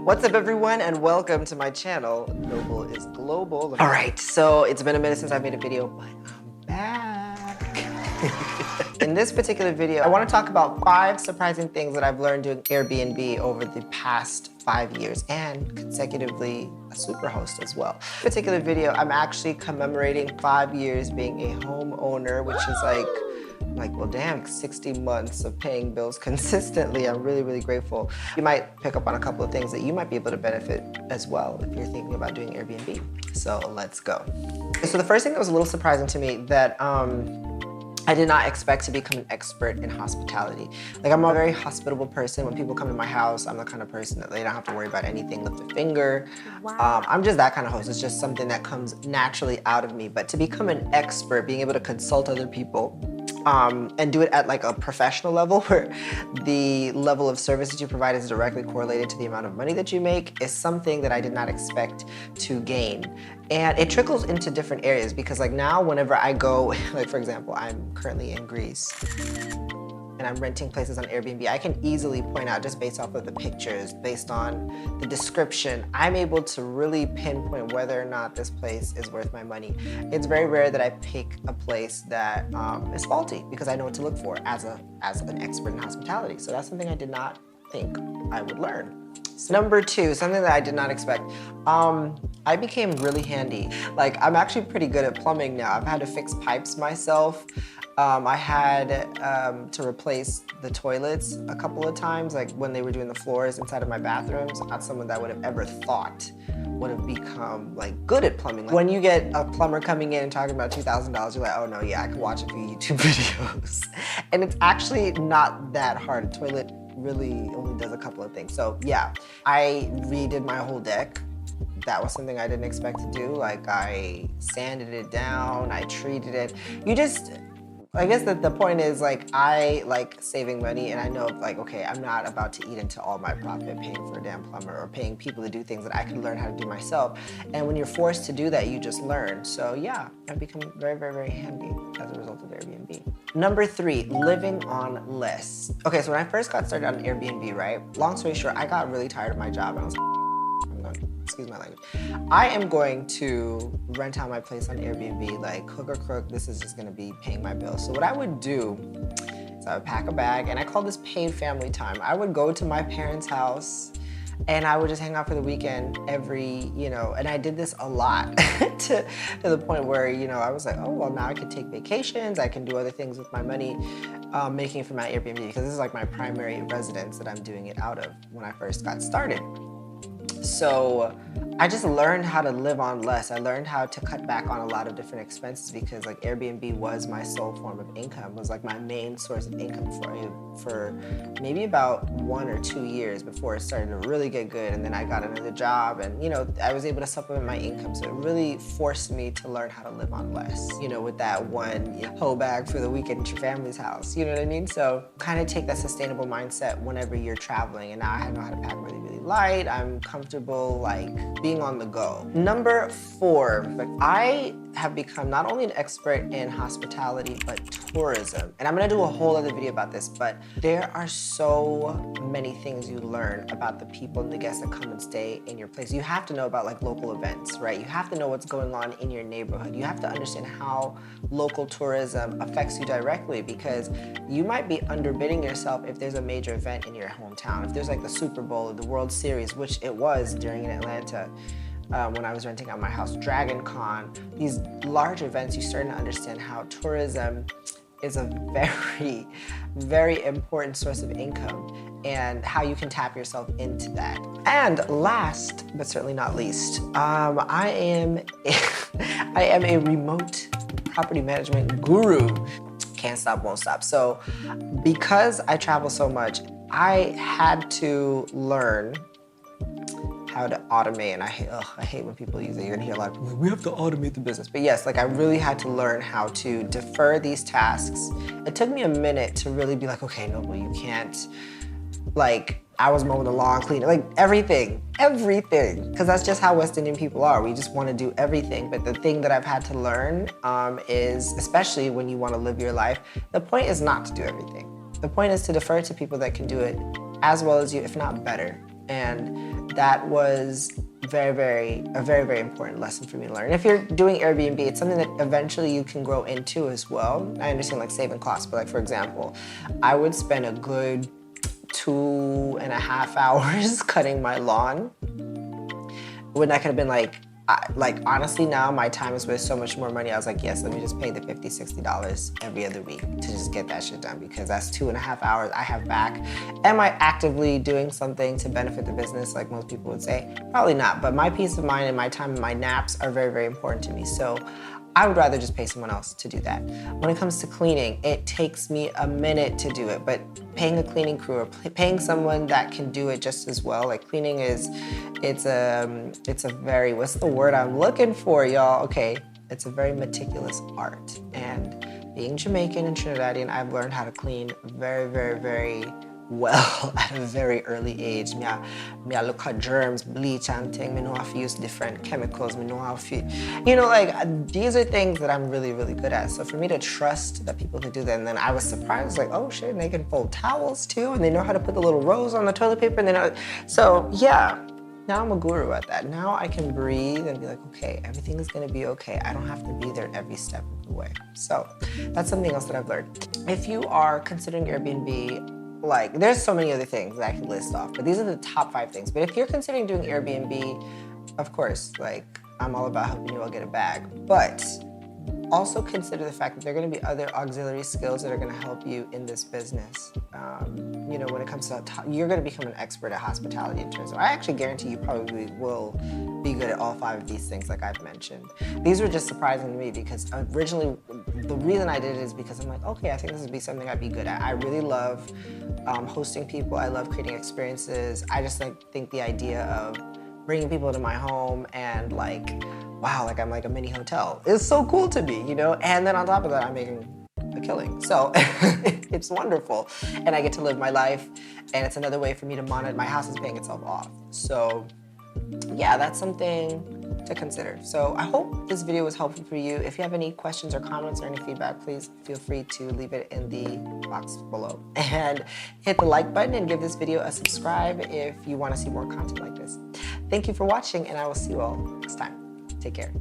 What's up, everyone, and welcome to my channel, Noble is Global. All right, so it's been a minute since I made a video, but I'm back. In this particular video, I want to talk about 5 surprising things that I've learned doing Airbnb over the past 5 years, and consecutively a superhost as well. In this particular video, I'm actually commemorating 5 years being a homeowner, which is well, damn, 60 months of paying bills consistently. I'm really, really grateful. You might pick up on a couple of things that you might be able to benefit as well if you're thinking about doing Airbnb. So let's go. So the first thing that was a little surprising to me that I did not expect to become an expert in hospitality. Like, I'm a very hospitable person. When people come to my house, I'm the kind of person that they don't have to worry about anything, lift a finger. Wow. I'm just that kind of host. It's just something that comes naturally out of me. But to become an expert, being able to consult other people, and do it at like a professional level where the level of service that you provide is directly correlated to the amount of money that you make is something that I did not expect to gain. And it trickles into different areas because like now whenever I go, like for example, I'm currently in Greece and I'm renting places on Airbnb, I can easily point out just based off of the pictures, based on the description, I'm able to really pinpoint whether or not this place is worth my money. It's very rare that I pick a place that is faulty because I know what to look for as an expert in hospitality. So that's something I did not think I would learn. So number 2, something that I did not expect. I became really handy. Like, I'm actually pretty good at plumbing now. I've had to fix pipes myself. I had to replace the toilets a couple of times, like when they were doing the floors inside of my bathrooms. Not someone that would have ever thought would have become like good at plumbing. Like, when you get a plumber coming in and talking about $2,000, you're like, oh no, yeah, I can watch a few YouTube videos. And it's actually not that hard. A toilet really only does a couple of things. So yeah, I redid my whole deck. That was something I didn't expect to do. Like, I sanded it down, I treated it. I guess that the point is, like, I like saving money, and I know, like, okay, I'm not about to eat into all my profit paying for a damn plumber or paying people to do things that I could learn how to do myself. And when you're forced to do that, you just learn. So yeah, I've become very, very, very handy as a result of Airbnb. Number 3, living on less. Okay, so when I first got started on Airbnb, right? Long story short, I got really tired of my job, and I was like, excuse my language. I am going to rent out my place on Airbnb, like hook or crook, this is just gonna be paying my bills. So what I would do is I would pack a bag, and I call this paid family time. I would go to my parents' house and I would just hang out for the weekend and I did this a lot to the point where, I was like, oh, well, now I can take vacations, I can do other things with my money, making it from my Airbnb, because this is like my primary residence that I'm doing it out of when I first got started. So I just learned how to live on less. I learned how to cut back on a lot of different expenses because like Airbnb was my sole form of income, was like my main source of income for maybe about 1 or 2 years before it started to really get good. And then I got another job and, I was able to supplement my income. So it really forced me to learn how to live on less, with that one whole bag for the weekend at your family's house, you know what I mean? So kind of take that sustainable mindset whenever you're traveling. And now I know how to pack really, really light. I'm comfortable like being on the go. Number 4, I have become not only an expert in hospitality, but tourism. And I'm gonna do a whole other video about this, but there are so many things you learn about the people and the guests that come and stay in your place. You have to know about like local events, right? You have to know what's going on in your neighborhood. You have to understand how local tourism affects you directly, because you might be underbidding yourself if there's a major event in your hometown. If there's like the Super Bowl or the World Series, which it was during in Atlanta, when I was renting out my house, Dragon Con, these large events, you start to understand how tourism is a very, very important source of income and how you can tap yourself into that. And last, but certainly not least, I am a remote property management guru. Can't stop, won't stop. So because I travel so much, I had to learn how to automate, and I hate when people use it. You're gonna hear a lot of people, we have to automate the business. But yes, like I really had to learn how to defer these tasks. It took me a minute to really be like, okay, Noble, you can't, like, I was mowing the lawn, cleaning, like everything. Because that's just how West Indian people are. We just wanna do everything. But the thing that I've had to learn is, especially when you wanna live your life, the point is not to do everything. The point is to defer to people that can do it as well as you, if not better. And that was a very, very important lesson for me to learn. If you're doing Airbnb, it's something that eventually you can grow into as well. I understand like saving costs, but like for example, I would spend a good 2.5 hours cutting my lawn when I could have been like honestly now my time is worth so much more money. I was like, yes, let me just pay the $50, $60 every other week to just get that shit done, because that's 2.5 hours I have back. Am I actively doing something to benefit the business like most people would say? Probably not, but my peace of mind and my time and my naps are very, very important to me. So I would rather just pay someone else to do that. When it comes to cleaning, it takes me a minute to do it, but paying a cleaning crew or paying someone that can do it just as well, like cleaning it's a very, what's the word I'm looking for, y'all? Okay, it's a very meticulous art. And being Jamaican and Trinidadian, I've learned how to clean very, very, very well at a very early age. Me I look at germs, bleach and things. Me know how to use different chemicals. Me know how to, you know, like these are things that I'm really, really good at. So for me to trust that people can do that, and then I was surprised, like, oh shit, and they can fold towels too, and they know how to put the little rows on the toilet paper, and they know. So yeah, now I'm a guru at that. Now I can breathe and be like, okay, everything is gonna be okay. I don't have to be there every step of the way. So that's something else that I've learned. If you are considering Airbnb, like, there's so many other things that I can list off, but these are the top 5 things. But if you're considering doing Airbnb, of course, like, I'm all about helping you all get a bag. But also consider the fact that there are going to be other auxiliary skills that are going to help you in this business. You know, when it comes to, you're going to become an expert at hospitality in terms of, I actually guarantee you probably will be good at all 5 of these things like I've mentioned. These were just surprising to me because originally, the reason I did it is because I'm like, okay, I think this would be something I'd be good at. I really love hosting people. I love creating experiences. I just think the idea of bringing people to my home and like, wow, like I'm like a mini hotel. It's so cool to me, you know? And then on top of that, I'm making a killing. So it's wonderful. And I get to live my life. And it's another way for me to monitor. My house is paying itself off. So yeah, that's something to consider. So I hope this video was helpful for you. If you have any questions or comments or any feedback, please feel free to leave it in the box below. And hit the like button and give this video a subscribe if you want to see more content like this. Thank you for watching, and I will see you all next time. Take care.